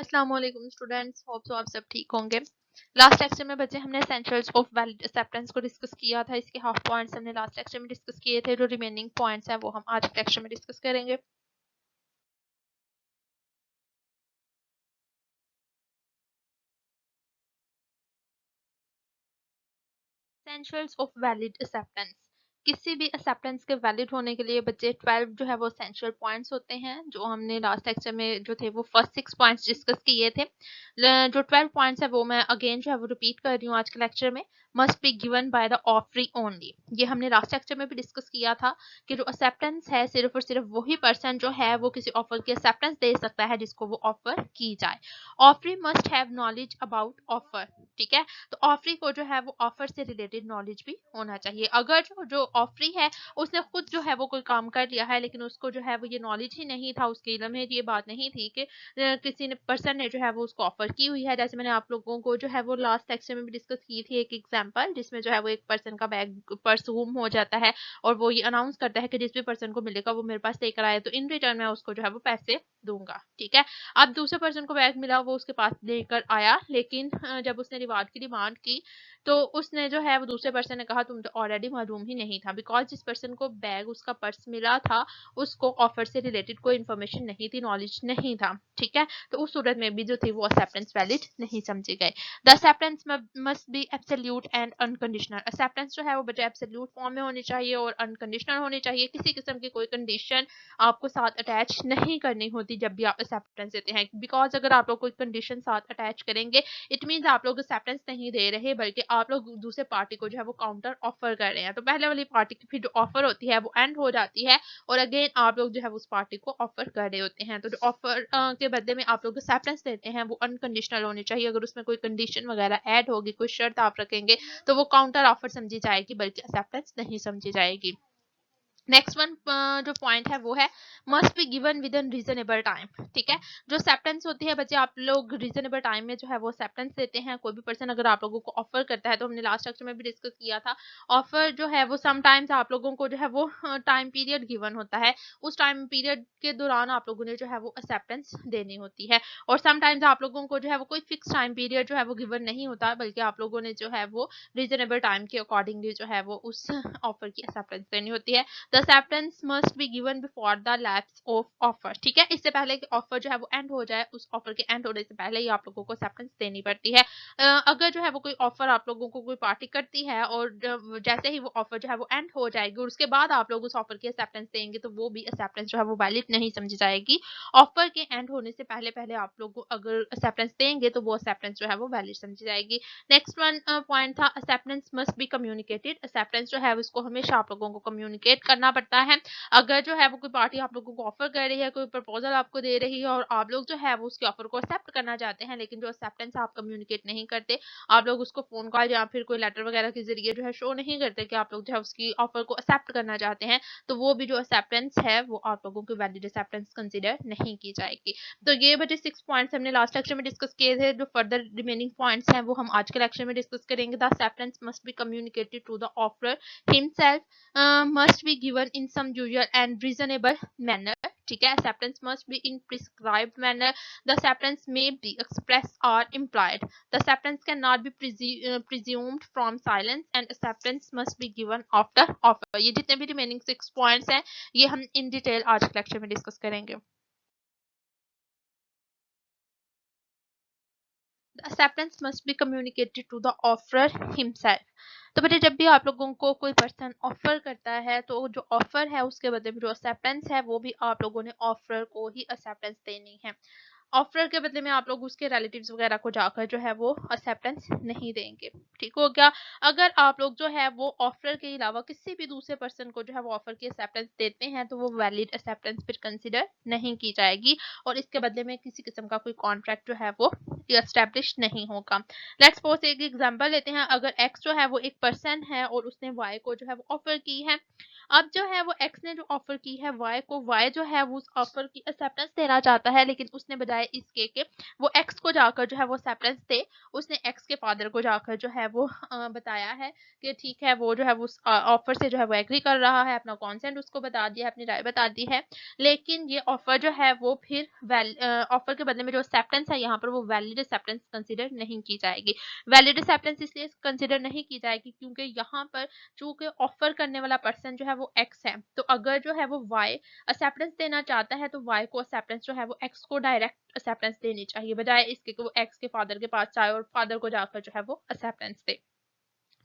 अस्सलाम वालेकुम students, hope so आप सब ठीक होंगे। लास्ट लेक्चर में बच्चे हमने एसेंशियल्स ऑफ वैलिड एक्सेप्टेंस को डिस्कस किया था। इसके हाफ पॉइंट्स हमने लास्ट लेक्चर में डिस्कस किए थे। जो रिमेनिंग पॉइंट्स हैं वो हम आज के लेक्चर में डिस्कस करेंगे। एसेंशियल्स ऑफ वैलिड एक्सेप्टेंस, किसी भी एक्सेप्टेंस के वैलिड होने के लिए बच्चे 12 जो है वो एसेंशियल पॉइंट्स होते हैं। जो हमने लास्ट लेक्चर में जो थे वो फर्स्ट 6 पॉइंट्स डिस्कस किए थे। जो 12 पॉइंट्स है वो मैं अगेन जो है वो रिपीट कर रही हूँ आज के लेक्चर में। Must be given by the offeree only, ये हमने लास्ट लेक्चर में भी डिस्कस किया था कि जो एक्सेप्टेंस है सिर्फ और सिर्फ वही पर्सन जो है वो किसी ऑफर की एक्सेप्टेंस दे सकता है जिसको वो ऑफर की जाए। Offeree must have knowledge about offer, ठीक है। तो ऑफरी को जो है वो ऑफर से रिलेटेड नॉलेज भी होना चाहिए। अगर जो ऑफरी है उसने खुद जो है वो कोई काम कर लिया है लेकिन उसको जो है वो ये नॉलेज ही नहीं था, उसके इल्म में ये बात नहीं थी कि किसी ने पर्सन ने जो है वो उसको ऑफर की हुई है। जैसे मैंने आप लोगों को जो है वो लास्ट लेक्चर में भी डिस्कस की थी एक एग्जांपल, जिसमें जो है वो एक पर्सन का बैग पर्स गुम हो जाता है और वो ये अनाउंस करता है कि जिस भी पर्सन को मिलेगा वो मेरे पास लेकर आए तो इन रिटर्न मैं उसको जो है वो पैसे दूंगा, ठीक है। अब दूसरे पर्सन को बैग मिला, वो उसके पास लेकर आया, लेकिन जब उसने रिवार्ड की डिमांड की तो उसने जो है वो दूसरे पर्सन ने कहा तुम तो ऑलरेडी मालूम ही नहीं था, बिकॉज जिस पर्सन को बैग उसका पर्स मिला था उसको ऑफर से रिलेटेड कोई इन्फॉर्मेशन नहीं थी, नॉलेज नहीं था, ठीक है। तो उस सूरत में भी जो थी वो एक्सेप्टेंस वैलिड नहीं समझे गए। The acceptance must B absolute and unconditional, acceptance जो है वो बजाय एब्सोल्यूट फॉर्म में होनी चाहिए और अनकंडीशनल होनी चाहिए। किसी किस्म की कोई कंडीशन आपको साथ अटैच नहीं करनी होती जब भी आप एक्सेप्टेंस देते हैं, बिकॉज अगर आप लोग कोई कंडीशन साथ अटैच करेंगे इट मीन्स आप लोग एक्सेप्टेंस नहीं दे रहे बल्कि आप लोग दूसरे पार्टी को जो है वो काउंटर ऑफर कर रहे हैं। तो पहले वाली पार्टी की फिर जो ऑफर होती है वो एंड हो जाती है और अगेन आप लोग जो है उस पार्टी को ऑफर कर रहे होते हैं। तो जो ऑफर के बदले में आप लोग एक्सेप्टेंस देते हैं वो अनकंडीशनल होनी चाहिए। अगर उसमें कोई कंडीशन वगैरह ऐड होगी, कोई शर्त आप रखेंगे तो वो काउंटर ऑफर समझी जाएगी बल्कि एक्सेप्टेंस नहीं समझी जाएगी। नेक्स्ट वन जो पॉइंट है वो है must be given with in reasonable time, ठीक है। जो एक्सेप्टेंस होती है बच्चे आप लोग रीजनेबल टाइम में जो है वो एक्सेप्टेंस देते हैं। कोई भी पर्सन अगर आप लोगों को ऑफर करता है, तो हमने लास्ट लेक्चर में भी डिस्कस किया था, ऑफर जो है वो समटाइम्स आप लोगों को जो है वो टाइम पीरियड गिवन होता है, उस टाइम पीरियड के दौरान आप लोगों ने जो है वो एक्सेप्टेंस देनी होती है। और समटाइम्स आप लोगों को जो है वो कोई फिक्स टाइम पीरियड जो है वो गिवन नहीं होता बल्कि आप लोगों ने जो है वो रीजनेबल टाइम के अकॉर्डिंगली जो है वो उस ऑफर की एक्सेप्टेंस देनी होती है। The acceptance must be given before the lapse of offer, ठीक है। इससे पहले कि ऑफर जो है वो एंड हो जाए, उस ऑफर के एंड होने से पहले ही आप लोगों को एक्सेप्टेंस देनी पड़ती है। अगर जो है वो कोई ऑफर आप लोगों को कोई पार्टी करती है और जैसे ही वो ऑफर जो है वो एंड हो जाएगी और उसके बाद आप लोग उस ऑफर की एक्सेप्टेंस देंगे तो वो भी एक्सेप्टेंस जो है वो वैलिड नहीं समझी जाएगी। ऑफर के एंड होने से पहले पहले आप लोग अगर एक्सेप्टेंस देंगे तो वो एक्सेप्टेंस जो है वो वैलिड समझी जाएगी। नेक्स्ट वन पॉइंट था acceptance must be communicated, acceptance जो है उसको हमेशा आप लोगों को कम्युनिकेट करना पड़ता है। अगर जो है वो कोई पार्टी आप लोगों को ऑफर कर रही है, कोई प्रपोजल आपको दे रही है और आप लोग जो है वो उसके ऑफर को एक्सेप्ट करना चाहते हैं, लेकिन जो एक्सेप्टेंस आप कम्युनिकेट नहीं करते, आप लोग उसको फोन कॉल या फिर कोई लेटर वगैरह के जरिए जो है शो नहीं करते कि आप लोग जो है उसकी ऑफर को एक्सेप्ट करना चाहते हैं, तो वो भी जो एक्सेप्टेंस है वो आप लोगों की वैलिड एक्सेप्टेंस कंसिडर नहीं की जाएगी। तो ये बचे 6 पॉइंट्स हमने लास्ट लेक्चर में डिस्कस किए थे। जो फर्दर रिमेनिंग पॉइंट्स हैं वो हम आज के लेक्चर में डिस्कस करेंगे। The acceptance must be communicated to the offeror himself, must be given in some usual and reasonable manner, ठीक है। acceptance must be in prescribed manner. The acceptance may be expressed or implied. The acceptance cannot be presumed from silence and acceptance must be given after offer। ये जितने भी remaining 6 points हैं ये हम in detail आज के lecture में discuss करेंगे। The acceptance must be communicated to the offerer himself। तो बेटे जब भी आप लोगों को कोई पर्सन ऑफर करता है तो जो ऑफर है उसके बदले में जो एक्सेप्टेंस है वो भी आप लोगों ने ऑफर को ही एक्सेप्टेंस देनी है। ऑफर के बदले में आप लोग उसके रिलेटिव्स वगैरह को जाकर जो है वो एक्सेप्टेंस नहीं देंगे, ठीक हो गया। अगर आप लोग जो है वो ऑफर के अलावा किसी भी दूसरे पर्सन को जो है वो ऑफर की एक्सेप्टेंस देते हैं तो वो वैलिड एक्सेप्टेंस फिर कंसिडर नहीं की जाएगी और इसके बदले में किसी किस्म का कोई कॉन्ट्रैक्ट जो है वो एस्टेब्लिश नहीं होगा। लेट्स सपोज एक एग्जांपल लेते हैं। अगर एक्स जो है वो एक पर्सन है और उसने वाई को जो है वो ऑफर की है, अब जो है वो एक्स ने जो ऑफर की है वाई को, वाई जो है वो उस ऑफर की एक्सेप्टेंस देना चाहता है, लेकिन उसने बजाय इसके कि वो एक्स को जाकर जो है वो एक्सेप्टेंस दे, उसने एक्स के फादर को जाकर जो है वो बताया है कि ठीक है, वो जो है वो ऑफर से जो है वो एग्री कर रहा है, अपना कॉन्सेंट उसको बता दिया, अपनी राय बता दी है, लेकिन ये ऑफर जो है वो फिर ऑफर के बदले में जो एक्सेप्टेंस है यहाँ पर वो वैलिड एक्सेप्टेंस कंसीडर नहीं की जाएगी। वैलिड एक्सेप्टेंस इसलिए कंसीडर नहीं की जाएगी क्योंकि यहाँ पर चूंकि ऑफर करने वाला पर्सन जो है वो एक्स है, तो अगर जो है वो वाई एक्सेप्टेंस देना चाहता है तो वाई को एक्सेप्टेंस जो है वो एक्स को डायरेक्ट एक्सेप्टेंस देनी चाहिए, बजाय इसके कि वो एक्स के फादर के पास जाए और फादर को जाकर जो है वो एक्सेप्टेंस दे।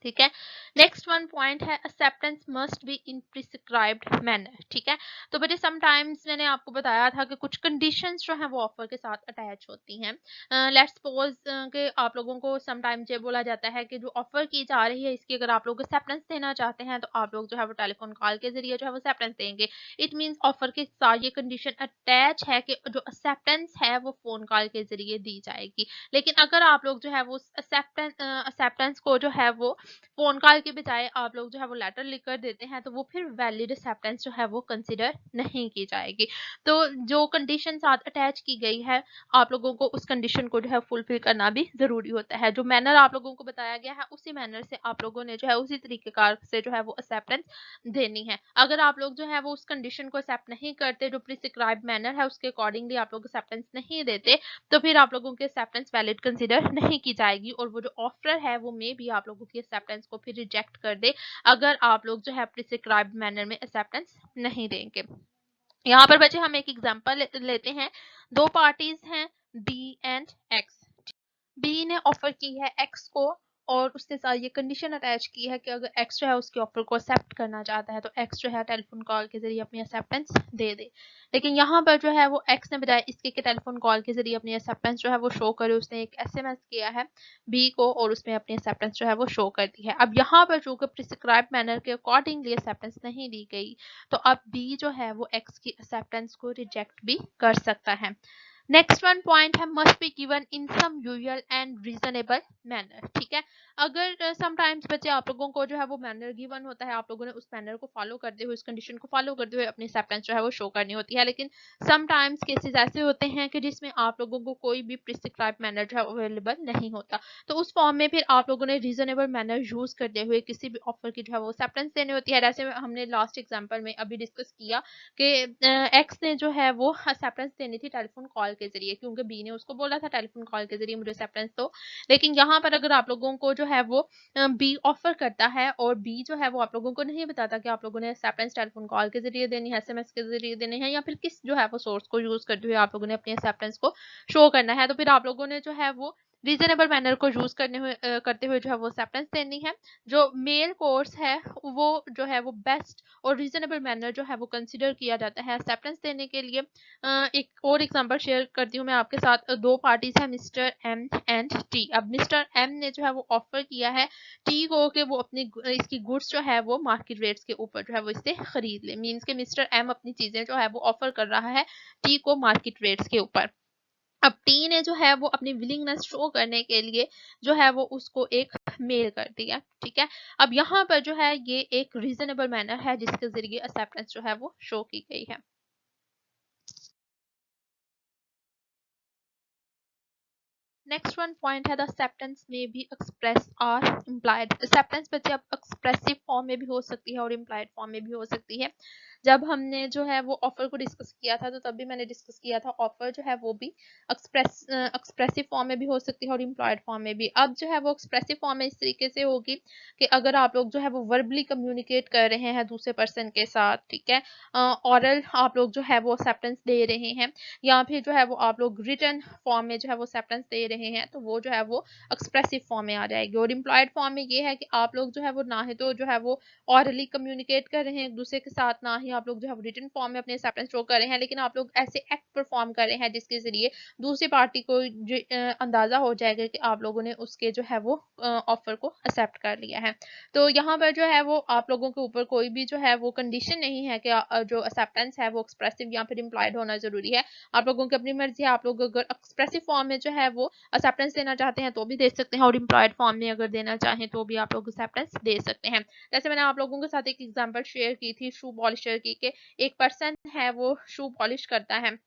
ठीक है, नेक्स्ट वन पॉइंट है acceptance must be in prescribed manner. ठीक है, तो बच्चे समटाइम्स मैंने आपको बताया था कि कुछ कंडीशंस जो है वो ऑफर के साथ अटैच होती हैं। लेट्स सपोज कि आप लोगों को समटाइम्स ये बोला जाता है कि जो ऑफर की जा रही है इसकी अगर आप लोग एक्सेप्टेंस देना चाहते हैं तो आप लोग जो है वो टेलीफोन कॉल के जरिए जो है वो एक्सेप्टेंस देंगे। इट मीन्स ऑफर के साथ ये कंडीशन अटैच है कि जो एक्सेप्टेंस है वो फोन कॉल के जरिए दी जाएगी। लेकिन अगर आप लोग जो है वो एक्सेप्टेंस को जो है वो फोन कॉल के बजाय आप लोग जो है वो लेटर लिख कर देते हैं तो वो फिर वैलिड एक्सेप्टेंस जो है वो कंसिडर नहीं की जाएगी। तो जो कंडीशन साथ अटैच की गई है आप लोगों को उस कंडीशन को जो है फुलफिल करना भी जरूरी होता है। जो मैनर आप लोगों को बताया गया है उसी मैनर से आप लोगों ने जो है उसी तरीकेकार से जो है वो एक्सेप्टेंस देनी है। अगर आप लोग जो है वो उस कंडीशन को एक्सेप्ट नहीं करते, जो प्रिस्क्राइब मैनर है उसके अकॉर्डिंगली आप लोग एक्सेप्टेंस नहीं देते, तो फिर आप लोगों की एक्सेप्टेंस वैलिड कंसिडर नहीं की जाएगी और वो जो ऑफर है वो मे भी आप लोगों की एक्सेप्टेंस को फिर रिजेक्ट कर दे अगर आप लोग जो है प्रिस्क्राइब्ड मैनर में एक्सेप्टेंस नहीं देंगे। यहाँ पर बच्चे हम एक एग्जांपल लेते हैं। दो पार्टीज हैं बी एंड एक्स। बी ने ऑफर की है एक्स को और उसके साथ ये कंडीशन अटैच की है कि अगर एक्स जो है उसके ऑफर को एक्सेप्ट करना चाहता है तो एक्स जो है टेलीफोन कॉल के जरिए अपनी एक्सेप्टेंस दे दे। लेकिन यहाँ पर जो है वो एक्स ने बजाय इसके कि टेलीफोन कॉल के जरिए अपनी एक्सेप्टेंस जो है वो शो करे, उसने एक एसएमएस किया है बी को और उसमें अपनी एक्सेप्टेंस जो है वो शो कर दी है। अब यहाँ पर जो कि प्रिस्क्राइब मैनर के अकॉर्डिंगली एक्सेप्टेंस नहीं दी गई तो अब बी जो है वो एक्स की एक्सेप्टेंस को रिजेक्ट भी कर सकता है। नेक्स्ट वन पॉइंट है must be given in some usual and reasonable manner. ठीक है, अगर समटाइम्स बच्चे आप लोगों को जो है वो मैनर गिवन होता है, आप लोगों ने उस मैनर को फॉलो करते हुए, इस कंडीशन को फॉलो करते हुए अपनी एक्सेप्टेंस जो है वो शो करनी होती है, लेकिन समटाइम्स केसेस ऐसे होते हैं कि जिसमें आप लोगों को कोई भी प्रिस्क्राइब मैनर जो है अवेलेबल नहीं होता, तो उस फॉर्म में फिर आप लोगों ने रीजनेबल मैनर यूज करते हुए किसी भी ऑफर की जो है वो एक्सेप्टेंस देनी होती है। जैसे हमने लास्ट एग्जाम्पल में अभी डिस्कस किया कि एक्स ने जो है वो एक्सेप्टेंस देनी थी टेलीफोन कॉल के जरिए क्योंकि बी ने उसको बोला था टेलीफोन कॉल के जरिए मुझे एक्सेप्टेंस दो। लेकिन यहाँ पर अगर आप लोगों को जो है वो बी ऑफर करता है और बी जो है वो आप लोगों को नहीं बताता कि आप लोगों ने एक्सेप्टेंस टेलीफोन कॉल के जरिए देनी है, एसएमएस के जरिए देनी है या फिर किस जो है वो सोर्स को यूज करते हुए आप लोगों ने अपनी एक्सेप्टेंस को शो करना है, तो फिर आप लोगों ने जो है वो रीजनेबल मैनर को यूज करते हुए जो है वो एक्सेप्टेंस देनी है। जो मेल कोर्स है वो जो है वो बेस्ट और रीजनेबल मैनर जो है वो कंसिडर किया जाता है एक्सेप्टेंस देने के लिए। एक और एग्जांपल शेयर करती हूँ मैं आपके साथ। दो पार्टीज है मिस्टर एम एंड टी। अब मिस्टर एम ने जो है वो ऑफर किया है टी को कि वो अपनी इसकी गुड्स जो है वो मार्केट रेट्स के ऊपर जो है वो इससे खरीद ले। मींस के मिस्टर एम अपनी चीजें जो है वो ऑफर कर रहा है टी को मार्केट रेट्स के ऊपर। अब टी ने जो है वो अपनी विलिंगनेस शो करने के लिए जो है वो उसको एक मेल कर दिया। ठीक है, अब यहाँ पर जो है ये एक रीजनेबल मैनर है जिसके जरिए एक्सेप्टेंस जो है वो शो की गई है। नेक्स्ट वन पॉइंट है द एक्सेप्टेंस में भी एक्सप्रेस और इम्प्लाइड। एक्सेप्टेंस बच्चे अब एक्सप्रेसिव फॉर्म में भी हो सकती है और इम्प्लाइड फॉर्म में भी हो सकती है। जब हमने जो है वो ऑफर को डिस्कस किया था तो तब भी मैंने डिस्कस किया था ऑफर जो है वो भी एक्सप्रेसिव फॉर्म में भी हो सकती है और इम्प्लॉयड फॉर्म में भी। अब जो है वो एक्सप्रेसिव फॉर्म में इस तरीके से होगी कि अगर आप लोग जो है वो वर्बली कम्युनिकेट कर रहे हैं दूसरे पर्सन के साथ, ठीक है, ऑरल आप लोग जो है वो एक्सेप्टेंस दे रहे हैं या फिर जो है वो आप लोग रिटन फॉर्म में जो है वो एक्सेप्टेंस दे रहे हैं तो वो जो है वो एक्सप्रेसिव फॉर्म में आ जाएगी। और इम्प्लॉयड फॉर्म में ये है कि आप लोग जो है वो ना ही तो जो है वो ऑरली कम्युनिकेट कर रहे हैं एक दूसरे के साथ, ना ही आप लोग जो है रिटन फॉर्म में अपने एक्सेप्टेंस शो कर रहे हैं, लेकिन आप लोग ऐसे एक्ट परफॉर्म कर रहे हैं जिसके जरिए दूसरी पार्टी को अंदाजा हो जाएगा कि आप लोगों ने उसके जो है वो ऑफर को एक्सेप्ट कर लिया है। तो यहाँ पर जो है वो आप लोगों के ऊपर कोई भी जो है वो कंडीशन नहीं है कि जो एक्सेप्टेंस है वो एक्सप्रेसिव या फिर इम्प्लॉयड होना जरूरी है। आप लोगों की अपनी मर्जी है। आप लोग अगर एक्सप्रेसिव फॉर्म में जो है वो एक्सेप्टेंस देना चाहते हैं तो भी दे सकते हैं, और एम्प्लॉयड फॉर्म में अगर देना चाहें तो भी आप लोग एक्सेप्टेंस दे सकते हैं। जैसे मैंने आप लोगों के साथ एक एग्जांपल शेयर की थी शू पॉलिशर की, कि एक पर्सन है वो शू पॉलिश करता है,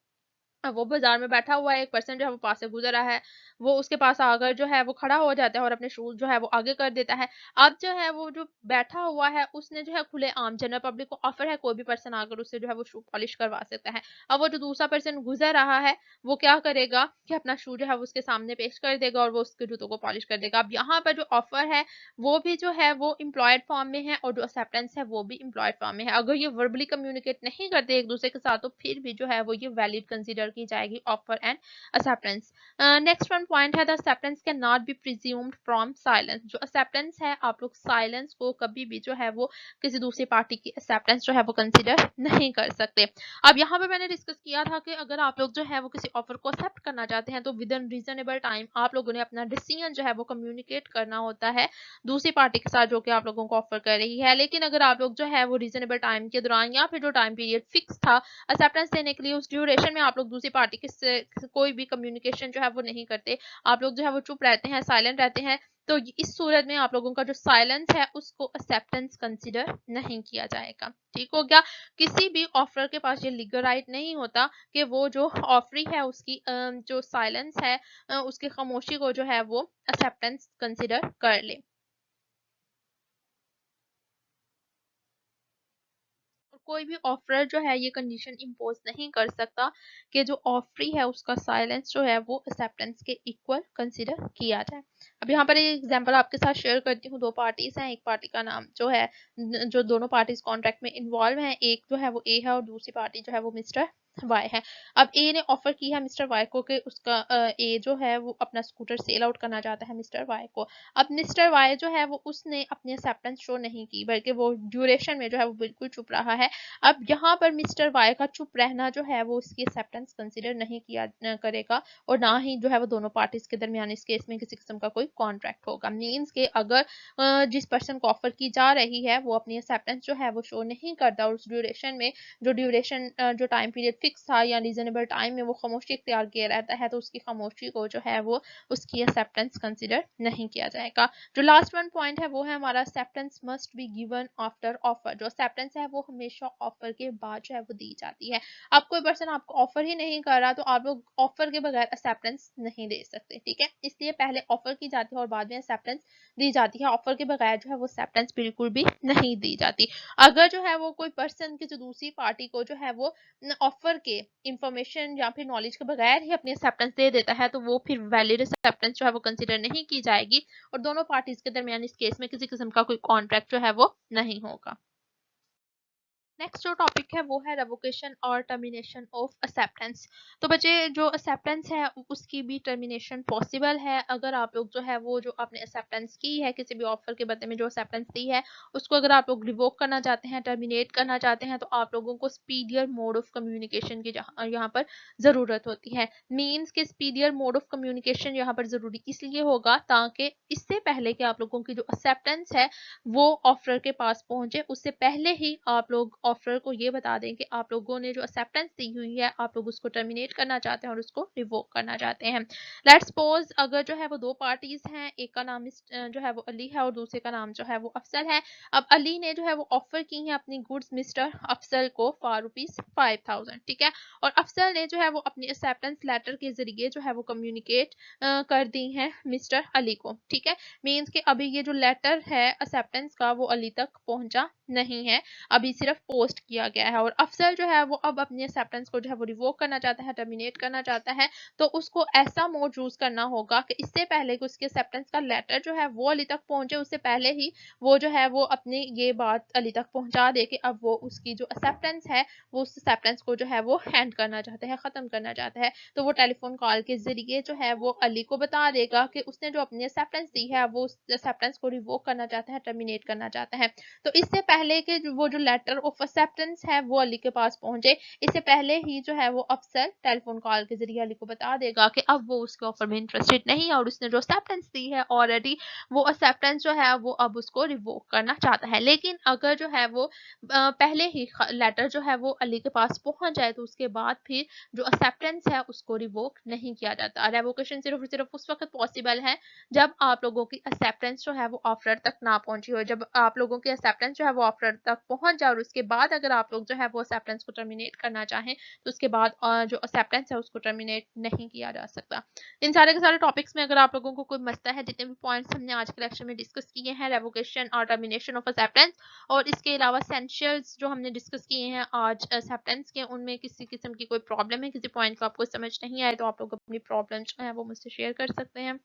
वो बाजार में बैठा हुआ है, एक पर्सन जो है वो पास से गुजर रहा है, वो उसके पास आकर जो है वो खड़ा हो जाता है और अपने शूज जो है वो आगे कर देता है। अब जो है वो जो बैठा हुआ है उसने जो है खुले आम जनरल पब्लिक को ऑफर है, कोई भी पर्सन आकर उससे जो है वो शू पॉलिश करवा सकता है। अब वो जो दूसरा पर्सन गुजर रहा है वो क्या करेगा कि अपना शू जो है वो उसके सामने पेश कर देगा और वो उसके जूतों को पॉलिश कर देगा। अब यहाँ पर जो ऑफर है वो भी जो है वो एम्प्लॉयड फॉर्म में है और जो एक्सेप्टेंस है वो भी एम्प्लॉयड फॉर्म में है। अगर ये वर्बली कम्युनिकेट नहीं करते एक दूसरे के साथ तो फिर भी जो है वो ये वैलिड कंसीडर की जाएगी offer and acceptance. Next one point है the acceptance can not be presumed from silence. जो एक्सेप्टेंस है आप लोग साइलेंस को कभी भी जो है वो किसी दूसरी पार्टी की एक्सेप्टेंस जो है वो कंसीडर नहीं कर सकते। अब यहाँ पे मैंने डिस्कस किया था कि अगर आप लोग जो है वो किसी ऑफर को एक्सेप्ट करना चाहते हैं तो विद इन रीजनेबल टाइम आप लोगों ने अपना डिसीजन जो है वो कम्युनिकेट करना होता है दूसरी पार्टी के साथ जो कि आप लोगों को ऑफर कर रही है। लेकिन अगर आप लोग जो है वो रीजनेबल टाइम के दौरान या फिर जो टाइम पीरियड फिक्स था एक्सेप्टेंस देने के लिए उस ड्यूरेशन में आप लोग दूसरी पार्टी के कोई भी कम्युनिकेशन जो है वो नहीं करते, आप लोग जो है वो चुप रहते हैं, साइलेंट रहते हैं, तो इस सूरत में आप लोगों का जो साइलेंस है उसको एक्सेप्टेंस कंसीडर नहीं किया जाएगा। ठीक हो गया। किसी भी ऑफर के पास ये लीगल राइट नहीं होता कि वो जो ऑफरी है उसकी जो साइलेंस है उसकी खामोशी को जो है वो एक्सेप्टेंस कंसीडर कर ले। कोई भी ऑफर जो है ये कंडीशन इम्पोज नहीं कर सकता कि जो ऑफरी है उसका साइलेंस जो है वो एक्सेप्टेंस के इक्वल कंसीडर किया जाए। अब यहाँ पर एक एग्जांपल आपके साथ शेयर करती हूँ। दो पार्टीज हैं, एक पार्टी का नाम जो है जो दोनों पार्टीज कॉन्ट्रैक्ट में इन्वॉल्व हैं, एक जो है वो ए है और दूसरी पार्टी जो है वो मिस्टर वाई है। अब ए ने ऑफर किया है मिस्टर वाई को कि उसका ए जो है वो अपना स्कूटर सेल आउट करना चाहता है मिस्टर वाई को। अब मिस्टर वाई जो है वो उसने अपनी एक्सेप्टेंस शो नहीं की बल्कि वो ड्यूरेशन में जो है वो बिल्कुल चुप रहा है। अब यहाँ पर मिस्टर वाई का चुप रहना जो है वो उसकी एक्सेप्टेंस कंसीडर नहीं किया करेगा और ना ही जो है वो दोनों पार्टीज के दरमियान इस केस में किसी किस्म का कोई कॉन्ट्रैक्ट होगा। मीन्स के अगर जिस पर्सन को ऑफर की जा रही है वो अपनी एक्सेप्टेंस जो है वो शो नहीं करता और उस ड्यूरेशन में जो ड्यूरेशन जो टाइम पीरियड फिक्स था या रीजनेबल टाइम में वो खामोशी इख्तियार किया रहता है तो उसकी खामोशी को जो है वो उसकी एक्सेप्टेंस कंसीडर नहीं किया जाएगा। जो लास्ट वन पॉइंट है वो है हमारा acceptance must be given after offer. जो एक्सेप्टेंस है वो हमेशा ऑफर के बाद जो है वो दी जाती है। अब कोई पर्सन आपको ऑफर ही नहीं कर रहा तो आप लोग ऑफर के बगैर एक्सेप्टेंस नहीं दे सकते। ठीक है, इसलिए पहले ऑफर की जाती है और बाद में एक्सेप्टेंस दी जाती है। ऑफर के बगैर जो है वो एक्सेप्टेंस बिल्कुल भी नहीं दी जाती। अगर जो है वो कोई पर्सन किसी दूसरी पार्टी को जो है वो ऑफर के इंफॉर्मेशन या फिर नॉलेज के बगैर ही अपनी एक्सेप्टेंस दे देता है तो वो फिर वैलिड एक्सेप्टेंस जो है वो कंसीडर नहीं की जाएगी और दोनों पार्टीज के दरमियान इस केस में किसी किस्म का कोई कॉन्ट्रैक्ट जो है वो नहीं होगा। नेक्स्ट जो टॉपिक है वो है रेवोकेशन और टर्मिनेशन ऑफ एक्सेप्टेंस। तो बच्चे जो एक्सेप्टेंस है उसकी भी टर्मिनेशन पॉसिबल है। अगर आप लोग जो है वो जो आपने एक्सेप्टेंस की है किसी भी ऑफर के बदले में जो एक्सेप्टेंस दी है उसको अगर आप लोग रिवोक करना चाहते हैं, टर्मिनेट करना चाहते हैं तो आप लोगों को स्पीडियर मोड ऑफ कम्युनिकेशन की यहाँ पर ज़रूरत होती है। मीन्स के स्पीडियर मोड ऑफ कम्युनिकेशन यहाँ पर ज़रूरी इसलिए होगा ताकि इससे पहले कि आप लोगों की जो एक्सेप्टेंस है वो ऑफर के पास पहुंचे उससे पहले ही आप लोग ऑफर को ये बता दें कि आप लोगों ने जो एक्सेप्टेंस दी हुई है आप लोग उसको टर्मिनेट करना चाहते हैं और उसको रिवोक करना चाहते हैं। लेट्स सपोज अगर जो है वो दो पार्टीज हैं, एक का नाम जो है वो अली है और दूसरे का नाम जो है वो अफसल है। अब अली ने जो है वो ऑफर की है अपनी गुड्स मिस्टर अफसल को फॉर ₹5,000। ठीक है, और अफसल ने जो है वो अपनी एक्सेप्टेंस लेटर के जरिए जो है वो कम्युनिकेट कर दी है मिस्टर अली को। ठीक है, मीन्स के अभी ये जो लेटर है एक्सेप्टेंस का वो अली तक पहुंचा नहीं है, अभी सिर्फ पोस्ट किया गया है और अफसल जो है वो अब अपनी एक्सेप्टेंस को जो है वो रिवोक करना चाहता है, टर्मिनेट करना चाहता है। तो उसको ऐसा मोड यूज करना होगा कि इससे पहले कि उसके एक्सेप्टेंस का लेटर जो है वो अली तक पहुंचे उससे पहले ही वो जो है वो अपनी ये बात अली तक पहुंचा दे कि अब वो उसकी जो एक्सेप्टेंस है वो उस एक्सेप्टेंस को जो है वो हैंड करना चाहता है, खत्म करना चाहता है। तो वो टेलीफोन कॉल के जरिए जो है वो अली को बता देगा कि उसने जो अपनी एक्सेप्टेंस दी है वो उस एक्सेप्टेंस को रिवोक करना चाहता है, टर्मिनेट करना चाहता है। तो इससे पहले कि वो जो लेटर ऑफ एक्सेप्टेंस है वो अली के पास पहुंचे, इससे पहले ही जो है वो अफसर टेलीफोन कॉल के जरिए अली को बता देगा कि अब वो उसके ऑफर में इंटरेस्टेड नहीं है और उसने जो एक्सेप्टेंस दी है ऑलरेडी, वो एक्सेप्टेंस जो है वो अब उसको रिवोक करना चाहता है। लेकिन अगर जो है वो पहले ही लेटर जो है वो अली के पास पहुंच जाए तो उसके बाद फिर जो एक्सेप्टेंस है उसको रिवोक नहीं किया जाता। रेवोकेशन सिर्फ और सिर्फ उस वक्त पॉसिबल है जब आप लोगों की एक्सेप्टेंस जो है वो ऑफर तक ना पहुंची हो। जब आप लोगों की एक्सेप्टेंस जो है वो ऑफर तक पहुंच जाए और उसके बाद अगर आप लोग जो है वो एक्सेप्टेंस को टर्मिनेट करना चाहें तो उसके बाद जो एक्सेप्टेंस है उसको टर्मिनेट नहीं किया जा सकता। इन सारे के सारे टॉपिक्स में अगर आप लोगों को कोई मसला है, जितने भी पॉइंट्स हमने आज के लेक्चर में डिस्कस किए हैं रेवोकेशन और टर्मिनेशन ऑफ एक्सेप्टेंस, और इसके अलावा एसेंशियल्स जो हमने डिस्कस किए हैं आज एक्सेप्टेंस के, उनमें किसी किस्म की कोई प्रॉब्लम है, किसी पॉइंट को आपको समझ नहीं आए तो आप लोग अपनी प्रॉब्लम जो है वो मुझसे शेयर कर सकते हैं।